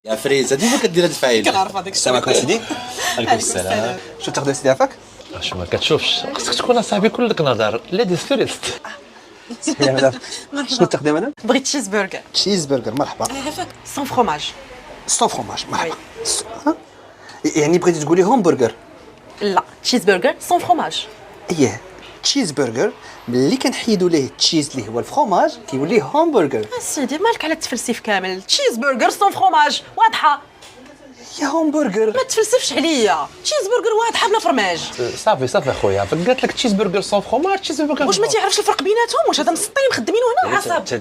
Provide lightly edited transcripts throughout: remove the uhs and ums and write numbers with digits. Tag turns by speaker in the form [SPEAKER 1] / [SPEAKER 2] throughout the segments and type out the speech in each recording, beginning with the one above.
[SPEAKER 1] يا فريز هادي فين كدير هاد الفايل؟
[SPEAKER 2] كنعرف هذاك
[SPEAKER 3] السلام عليكم سيدي.
[SPEAKER 1] عليكم السلام.
[SPEAKER 3] شنو تاخذ سيدي عافاك؟
[SPEAKER 4] اش ما كتشوفش خصك تكون اصاحبي كلك نظر ليديز فيرست.
[SPEAKER 3] يا مدام شنو تاخذ يا مدام؟
[SPEAKER 2] بغيت تشيز برجر.
[SPEAKER 3] تشيز برجر مرحبا.
[SPEAKER 2] عافاك سون فروماج.
[SPEAKER 3] سون فروماج مرحبا. ها؟ يعني بغيتي تقولي همبرجر؟
[SPEAKER 2] لا تشيز برجر سون فروماج.
[SPEAKER 3] اييه تشيز برجر ملي كنحيدوا ليه التشيز اللي هو الفرomage كيولي همبرجر.
[SPEAKER 2] سيدي مالك على التفلسيف كامل. تشيز برجر سون فروماج واضحه.
[SPEAKER 3] يا همبرجر
[SPEAKER 2] ما تفلسفش عليا. تشيز برجر واضحه بلا فرماج.
[SPEAKER 4] صافي اخويا قالت لك تشيز برجر سون فروماج تشيز برجر
[SPEAKER 2] واش ما تعرفش الفرق بيناتهم؟ واش هذا مسطين مخدمين هنا عصب.
[SPEAKER 4] صافي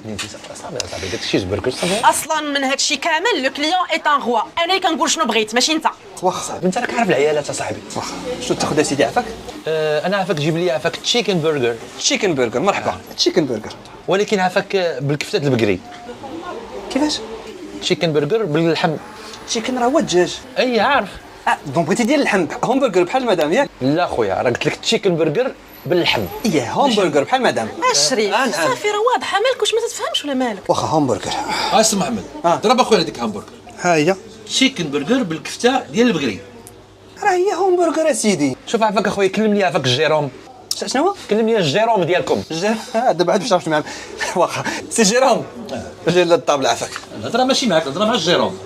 [SPEAKER 4] قالت تشيز برجر صافي.
[SPEAKER 2] اصلا من هذا الشيء كامل لو كليون ايت ان روا. انا اللي كنقول شنو بغيت ماشي انت.
[SPEAKER 3] واخا
[SPEAKER 4] انت راك عارف العيالات اصاحبي.
[SPEAKER 3] واخا شنو تاخذ يا سيدي عافاك؟
[SPEAKER 4] انا عافاك جيب لي عافاك تشيكن برجر
[SPEAKER 3] تشيكن برجر مرحبا. تشيكن برجر
[SPEAKER 4] ولكن عافاك بالكفته البقري.
[SPEAKER 3] كيفاش؟
[SPEAKER 4] تشيكن برجر باللحم.
[SPEAKER 3] تشيكن راه هو الدجاج.
[SPEAKER 4] اي عارف.
[SPEAKER 3] دونك بغيتي ديال اللحم همبرجر بحال مدام ياك؟
[SPEAKER 4] لا خويا راه قلت لك تشيكن برجر باللحم.
[SPEAKER 3] اييه همبرجر بحال مدام.
[SPEAKER 2] اشري صافي راه واضحه. مالك واش ما تتفهمش ولا مالك؟
[SPEAKER 3] واخا همبرجر.
[SPEAKER 1] اسم محمد ضرب اخويا هذيك همبرجر.
[SPEAKER 3] ها هي
[SPEAKER 1] تشيكن برجر بالكفته ديال البقري.
[SPEAKER 3] راه هي همبرجر يا سيدي.
[SPEAKER 4] شوف عافاك اخويا كلمني عافاك الجيروم.
[SPEAKER 3] شنو هو؟
[SPEAKER 4] كلمني الجيروم ديالكم.
[SPEAKER 3] دابا عاد باش نعرف معاك. واخا سي جيروم جي للطابله عافاك.
[SPEAKER 1] الهضره ماشي معاك الهضره مع الجيرون.